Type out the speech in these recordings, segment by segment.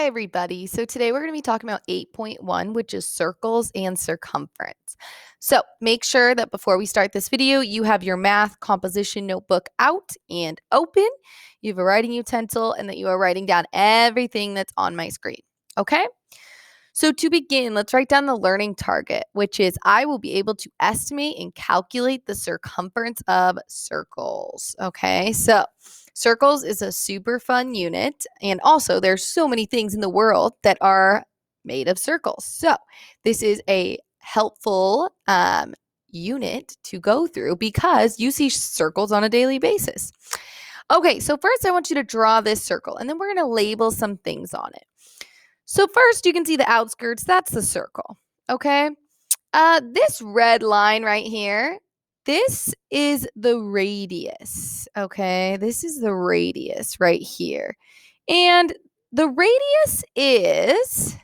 Hi, everybody. So today we're going to be talking about 8.1, which is circles and circumference. So make sure that before we start this video, you have your math composition notebook out and open. You have a writing utensil and that you are writing down everything that's on my screen. Okay? So to begin, let's write down the learning target, which is I will be able to estimate and calculate the circumference of circles. Okay, so circles is a super fun unit. And also, there's so many things in the world that are made of circles. So this is a helpful unit to go through because you see circles on a daily basis. Okay, so first I want you to draw this circle, and then we're going to label some things on it. So first you can see the outskirts, that's the circle, okay? This red line right here, this is the radius, okay? This is the radius right here. And the radius is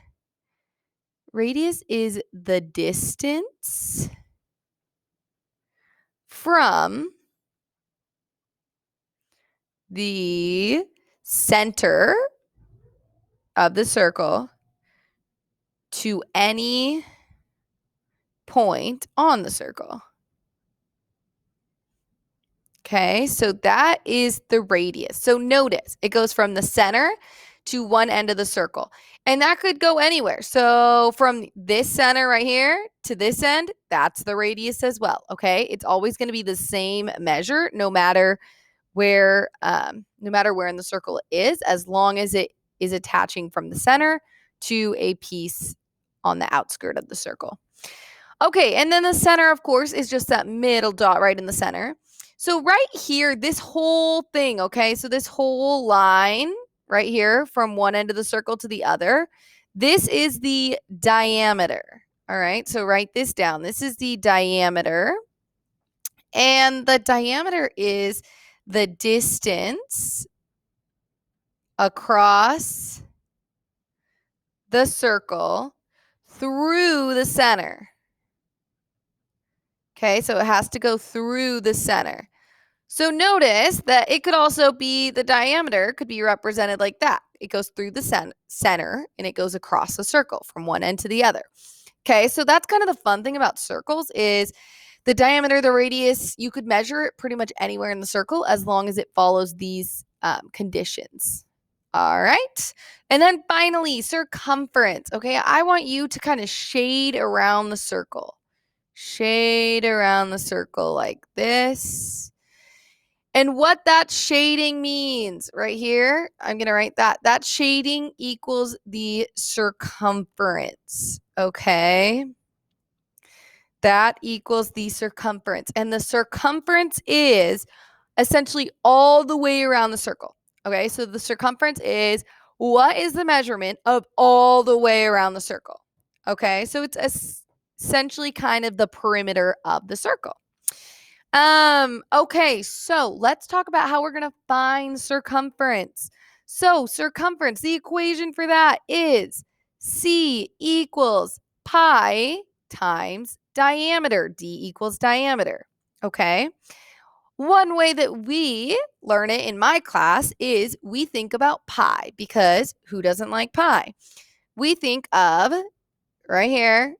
the distance from the center of the circle to any point on the circle. Okay, so that is the radius. So notice it goes from the center to one end of the circle. And that could go anywhere. So from this center right here to this end, that's the radius as well. Okay, it's always going to be the same measure no matter where in the circle it is, as long as it is attaching from the center to a piece on the outskirt of the circle. Okay, and then the center, of course, is just that middle dot right in the center. So right here, this whole thing, okay, so this whole line right here from one end of the circle to the other, this is the diameter. All right, so write this down. This is the diameter. And the diameter is the distance across the circle through the center. Okay, so it has to go through the center. So notice that it could also be the diameter could be represented like that. It goes through the center and it goes across the circle from one end to the other. Okay, so that's kind of the fun thing about circles is the diameter, the radius, you could measure it pretty much anywhere in the circle as long as it follows these conditions. All right. And then finally, circumference. Okay, I want you to kind of shade around the circle. Shade around the circle like this. And what that shading means right here, I'm going to write that. That shading equals the circumference, okay? That equals the circumference. And the circumference is essentially all the way around the circle, okay? So the circumference is what is the measurement of all the way around the circle, okay? So it's essentially kind of the perimeter of the circle. Okay, so let's talk about how we're going to find circumference. So circumference, the equation for that is C equals pi times diameter. D equals diameter, okay? One way that we learn it in my class is we think about pi because who doesn't like pi? We think of right here.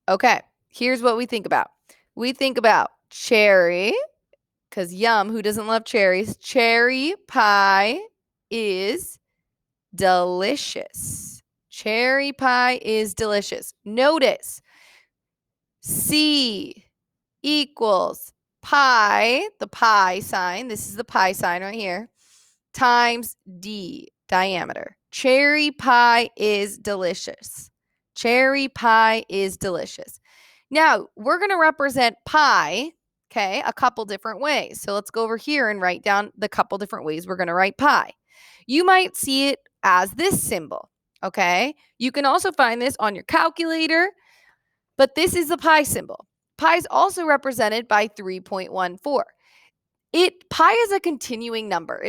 Okay, here's what we think about. We think about cherry, because yum, who doesn't love cherries? Cherry pie is delicious. Cherry pie is delicious. Notice C equals pi, the pi sign. This is the pi sign right here, times D, diameter. Cherry pie is delicious. Cherry pie is delicious. Now, we're going to represent pi, okay, a couple different ways. So let's go over here and write down the couple different ways we're going to write pi. You might see it as this symbol, okay? You can also find this on your calculator, but this is the pi symbol. Pi is also represented by 3.14. Pi is a continuing number.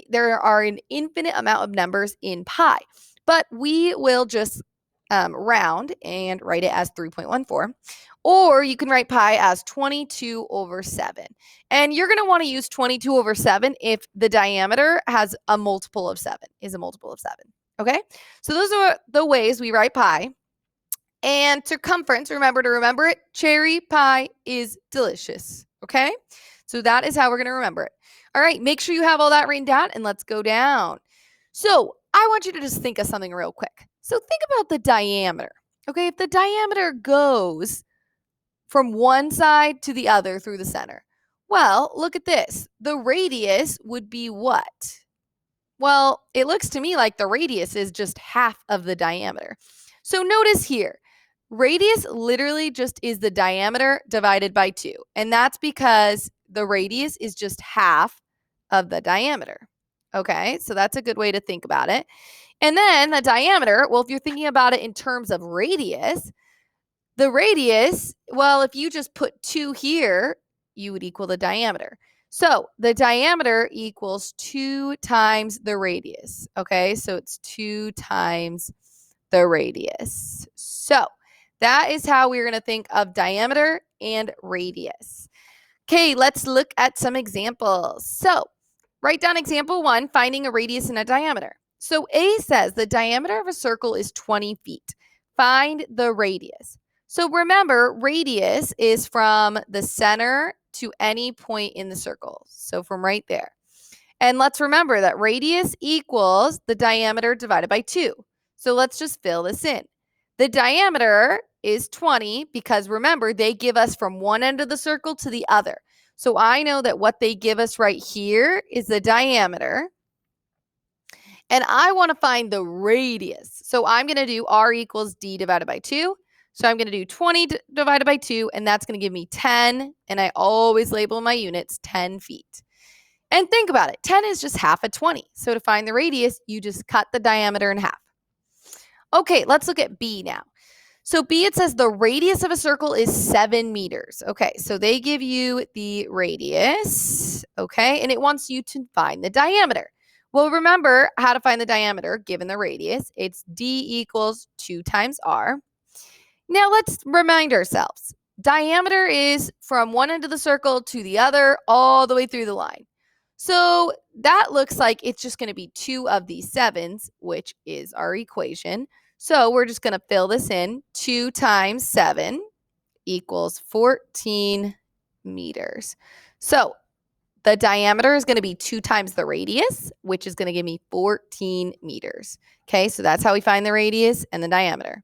There are an infinite amount of numbers in pi, but we will just round and write it as 3.14. Or you can write pi as 22 over 7. And you're going to want to use 22 over 7 if the diameter has a multiple of 7, is a multiple of 7. Okay? So those are the ways we write pi. And circumference, remember it, cherry pie is delicious. Okay? So that is how we're going to remember it. All right, make sure you have all that written down and let's go down. So I want you to just think of something real quick. So think about the diameter. Okay, if the diameter goes from one side to the other through the center, well, look at this. The radius would be what? Well, it looks to me like the radius is just half of the diameter. So notice here, radius literally just is the diameter divided by 2. And that's because the radius is just half of the diameter. Okay, so that's a good way to think about it. And then the diameter, well, if you're thinking about it in terms of radius, the radius, well, if you just put 2 here, you would equal the diameter. So the diameter equals 2 times the radius. Okay, so it's 2 times the radius. So that is how we're going to think of diameter and radius. Okay, let's look at some examples. So write down example 1, finding a radius and a diameter. So A says the diameter of a circle is 20 feet. Find the radius. So remember, radius is from the center to any point in the circle. So from right there. And let's remember that radius equals the diameter divided by 2. So let's just fill this in. The diameter is 20 because remember, they give us from one end of the circle to the other. So I know that what they give us right here is the diameter. And I want to find the radius. So I'm going to do r equals d divided by 2. So I'm going to do 20 divided by 2, and that's going to give me 10. And I always label my units 10 feet. And think about it. 10 is just half of 20. So to find the radius, you just cut the diameter in half. Okay, let's look at B now. So B, it says the radius of a circle is 7 meters. Okay, so they give you the radius, okay, and it wants you to find the diameter. Well, remember how to find the diameter given the radius. It's D equals 2 times R. Now let's remind ourselves. Diameter is from one end of the circle to the other all the way through the line. So that looks like it's just going to be 2 of these 7s, which is our equation. So we're just going to fill this in. 2 times 7 equals 14 meters. So the diameter is going to be 2 times the radius, which is going to give me 14 meters. Okay, so that's how we find the radius and the diameter.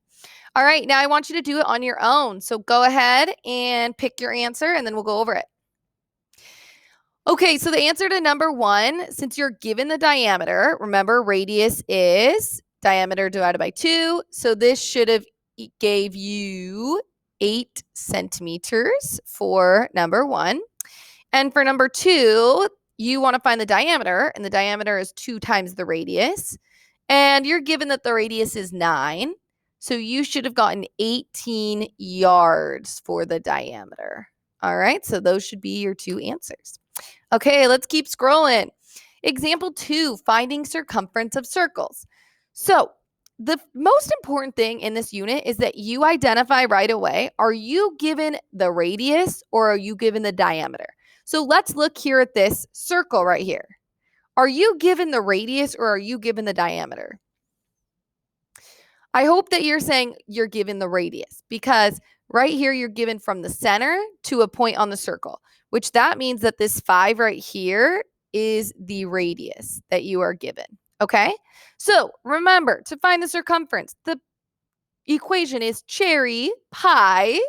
All right, now I want you to do it on your own. So go ahead and pick your answer, and then we'll go over it. Okay, so the answer to number 1, since you're given the diameter, remember radius is diameter divided by 2. So this should have gave you 8 centimeters for number 1. And for number 2, you want to find the diameter, and the diameter is 2 times the radius. And you're given that the radius is 9. So you should have gotten 18 yards for the diameter. All right, so those should be your 2 answers. Okay, let's keep scrolling. Example 2, finding circumference of circles. So the most important thing in this unit is that you identify right away, are you given the radius or are you given the diameter? So let's look here at this circle right here. Are you given the radius or are you given the diameter? I hope that you're saying you're given the radius because right here you're given from the center to a point on the circle, which that means that this 5 right here is the radius that you are given. Okay, so remember to find the circumference, the equation is cherry pie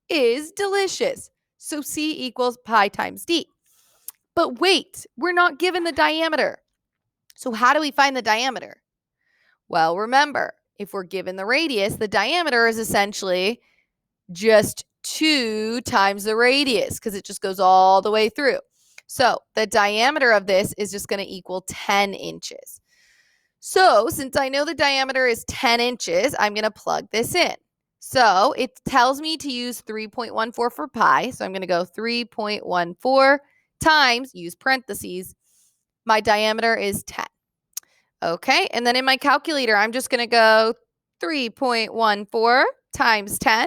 is delicious. So C equals pi times D. But wait, we're not given the diameter. So how do we find the diameter? Well, remember, if we're given the radius, the diameter is essentially just 2 times the radius because it just goes all the way through. So the diameter of this is just going to equal 10 inches. So since I know the diameter is 10 inches, I'm going to plug this in. So it tells me to use 3.14 for pi. So I'm going to go 3.14 times, use parentheses, my diameter is 10. Okay, and then in my calculator, I'm just going to go 3.14 times 10.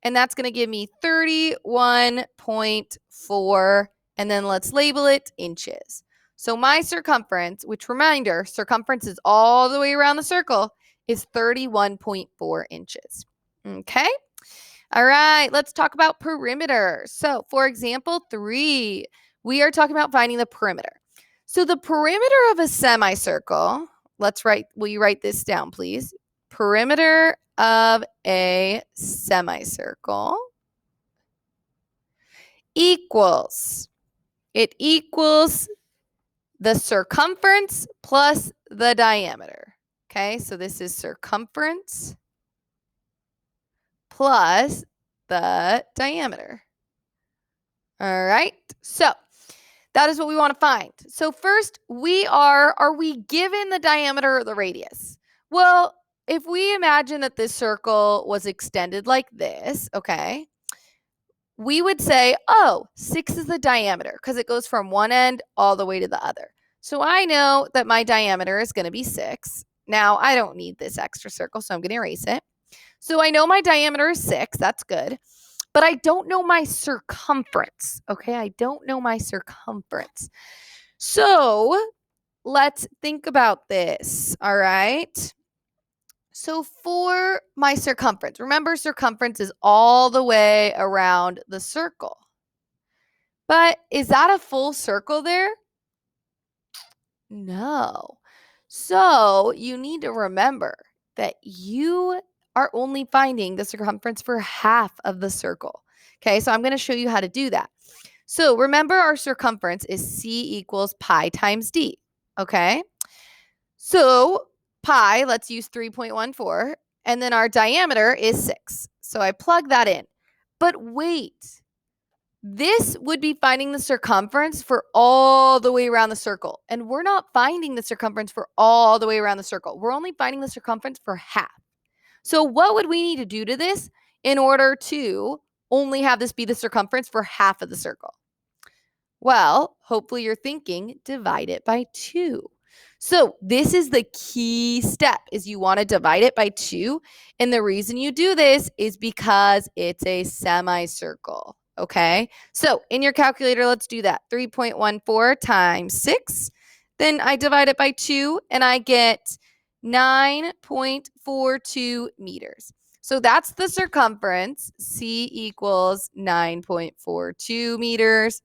and that's going to give me 31.4, and then let's label it inches. So my circumference, which reminder, circumference is all the way around the circle, is 31.4 inches. Okay? All right, let's talk about perimeter. So for example 3, we are talking about finding the perimeter. So the perimeter of a semicircle, will you write this down, please? Perimeter of a semicircle equals the circumference plus the diameter. Okay, so this is circumference plus the diameter. All right, so that is what we want to find. So first, are we given the diameter or the radius? Well, if we imagine that this circle was extended like this, okay, we would say, oh, 6 is the diameter because it goes from one end all the way to the other. So I know that my diameter is going to be 6. Now, I don't need this extra circle, so I'm going to erase it. So I know my diameter is 6. That's good. But I don't know my circumference. Okay, I don't know my circumference. So let's think about this. All right. So for my circumference, remember circumference is all the way around the circle. But is that a full circle there? No. So you need to remember that you are only finding the circumference for half of the circle. Okay, so I'm going to show you how to do that. So remember our circumference is C equals pi times D. Okay, so pi, let's use 3.14, and then our diameter is 6. So I plug that in. But wait, this would be finding the circumference for all the way around the circle. And we're not finding the circumference for all the way around the circle. We're only finding the circumference for half. So what would we need to do to this in order to only have this be the circumference for half of the circle? Well, hopefully you're thinking divide it by 2. So this is the key step, is you want to divide it by 2. And the reason you do this is because it's a semicircle. Okay, so in your calculator, let's do that. 3.14 times 6. Then I divide it by 2 and I get 9.42 meters. So that's the circumference. C equals 9.42 meters.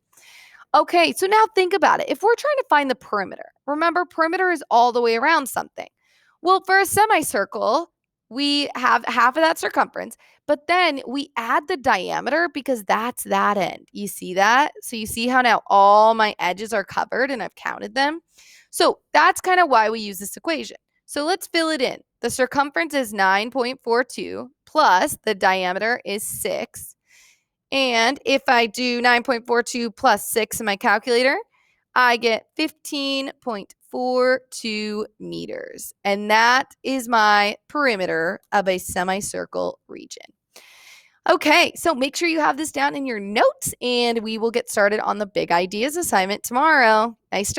Okay, so now think about it. If we're trying to find the perimeter, remember perimeter is all the way around something. Well, for a semicircle, we have half of that circumference, but then we add the diameter because that's that end. You see that? So you see how now all my edges are covered and I've counted them? So that's kind of why we use this equation. So let's fill it in. The circumference is 9.42 plus the diameter is 6. And if I do 9.42 plus 6 in my calculator, I get 15.42 meters. And that is my perimeter of a semicircle region. Okay, so make sure you have this down in your notes, and we will get started on the big ideas assignment tomorrow. Nice job.